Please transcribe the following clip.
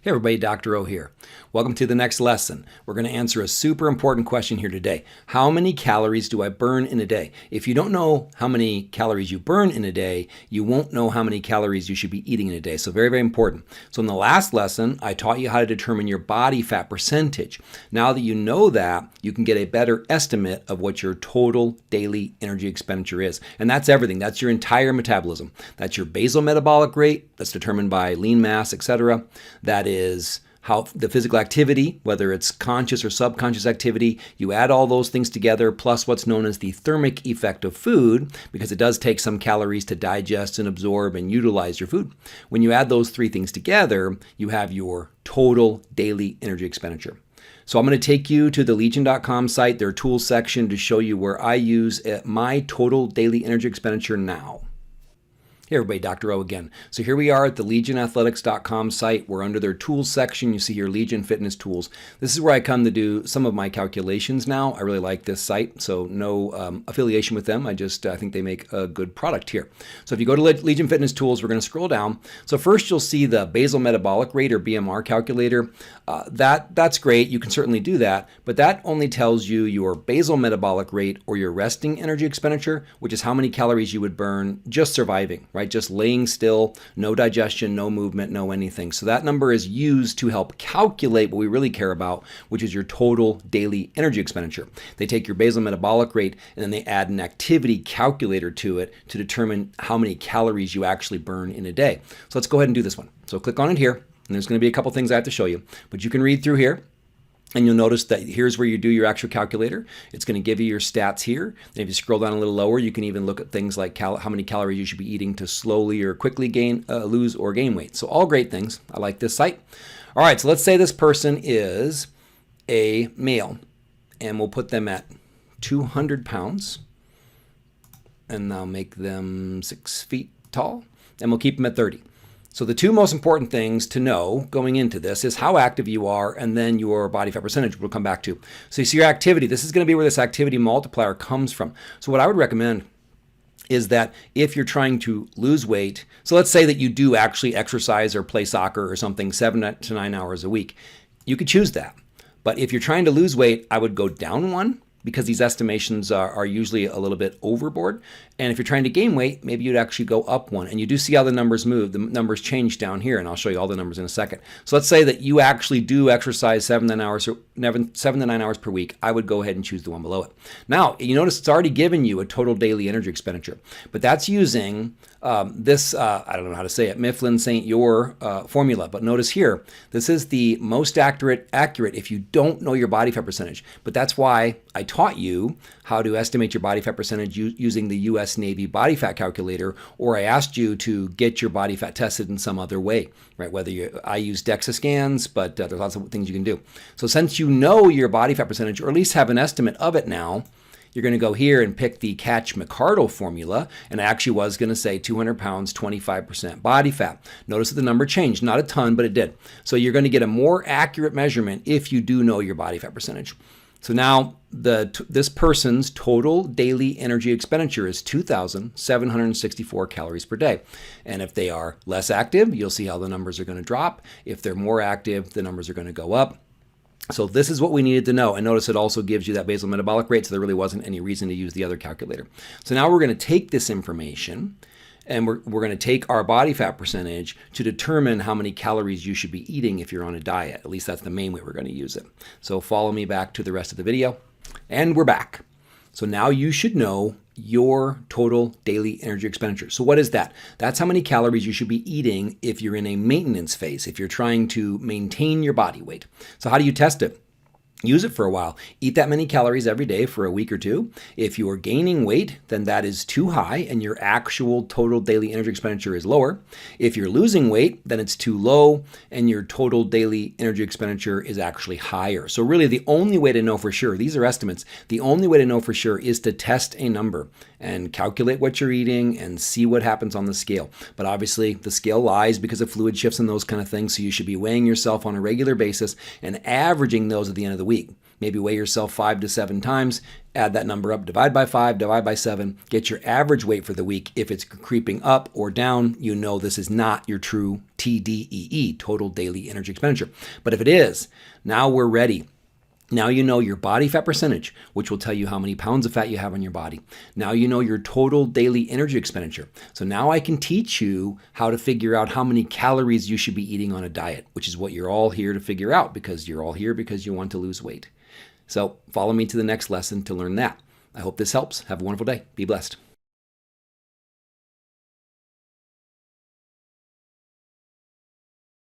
Hey everybody, Dr. O here. Welcome to the next lesson. We're going to answer a super important question here today. How many calories do I burn in a day? If you don't know how many calories you burn in a day, you won't know how many calories you should be eating in a day. So very, very important. So in the last lesson, I taught you how to determine your body fat percentage. Now that you know that, you can get a better estimate of what your total daily energy expenditure is. And that's everything. That's your entire metabolism. That's your basal metabolic rate. That's determined by lean mass, etc. That is how the physical activity, whether it's conscious or subconscious activity, you add all those things together, plus what's known as the thermic effect of food, because it does take some calories to digest and absorb and utilize your food. When you add those three things together, you have your total daily energy expenditure. So I'm going to take you to the legion.com site, their tools section, to show you where I use my total daily energy expenditure now. Hey everybody, Dr. O again. So here we are at the legionathletics.com site. We're under their tools section. You see here Legion Fitness Tools. This is where I come to do some of my calculations now. I really like this site, so no affiliation with them. I think they make a good product here. So if you go to Legion Fitness Tools, we're going to scroll down. So first you'll see the basal metabolic rate or BMR calculator. That's great. You can certainly do that, but that only tells you your basal metabolic rate or your resting energy expenditure, which is how many calories you would burn just surviving, right? Just laying still, no digestion, no movement, no anything. So that number is used to help calculate what we really care about, which is your total daily energy expenditure. They take your basal metabolic rate and then they add an activity calculator to it to determine how many calories you actually burn in a day. So let's go ahead and do this one. So click on it here, and there's going to be a couple things I have to show you, but you can read through here. And you'll notice that here's where you do your actual calculator. It's going to give you your stats here. And if you scroll down a little lower, you can even look at things like how many calories you should be eating to slowly or quickly lose or gain weight. So all great things. I like this site. All right, so let's say this person is a male, and we'll put them at 200 pounds, and I'll make them 6 feet tall, and we'll keep them at 30. So the two most important things to know going into this is how active you are and then your body fat percentage we'll come back to. So you see your activity. This is going to be where this activity multiplier comes from. So what I would recommend is that if you're trying to lose weight, so let's say that you do actually exercise or play soccer or something 7 to 9 hours a week, you could choose that. But if you're trying to lose weight, I would go down one, because these estimations are usually a little bit overboard. And if you're trying to gain weight, maybe you'd actually go up one. And you do see how the numbers move. The numbers change down here, and I'll show you all the numbers in a second. So let's say that you actually do exercise 7 to 9 hours per week. I would go ahead and choose the one below it. Now, you notice it's already given you a total daily energy expenditure, but that's using this, I don't know how to say it, Mifflin St. Your formula. But notice here, this is the most accurate if you don't know your body fat percentage. But that's why I taught you how to estimate your body fat percentage using the U.S. Navy body fat calculator, or I asked you to get your body fat tested in some other way, right? I use DEXA scans, but there's lots of things you can do. So since you know your body fat percentage, or at least have an estimate of it now, you're going to go here and pick the Catch-McCardle formula, and I actually was going to say 200 pounds, 25% body fat. Notice that the number changed, not a ton, but it did. So you're going to get a more accurate measurement if you do know your body fat percentage. So now this person's total daily energy expenditure is 2,764 calories per day. And if they are less active, you'll see how the numbers are going to drop. If they're more active, the numbers are going to go up. So this is what we needed to know. And notice it also gives you that basal metabolic rate, so there really wasn't any reason to use the other calculator. So now we're going to take this information and we're going to take our body fat percentage to determine how many calories you should be eating if you're on a diet. At least that's the main way we're going to use it. So follow me back to the rest of the video. And we're back. So now you should know your total daily energy expenditure. So what is that? That's how many calories you should be eating if you're in a maintenance phase, if you're trying to maintain your body weight. So how do you test it? Use it for a while. Eat that many calories every day for a week or two. If you're gaining weight, then that is too high and your actual total daily energy expenditure is lower. If you're losing weight, then it's too low and your total daily energy expenditure is actually higher. So really the only way to know for sure, these are estimates, the only way to know for sure is to test a number and calculate what you're eating and see what happens on the scale. But obviously the scale lies because of fluid shifts and those kind of things. So you should be weighing yourself on a regular basis and averaging those at the end of the week. maybe weigh yourself 5 to 7 times, add that number up, divide by 5, divide by 7, get your average weight for the week. If it's creeping up or down, you know this is not your true TDEE, total daily energy expenditure. But if it is, now we're ready. Now you know your body fat percentage, which will tell you how many pounds of fat you have on your body. Now you know your total daily energy expenditure. So now I can teach you how to figure out how many calories you should be eating on a diet, which is what you're all here to figure out, because you're all here because you want to lose weight. So follow me to the next lesson to learn that. I hope this helps. Have a wonderful day. Be blessed.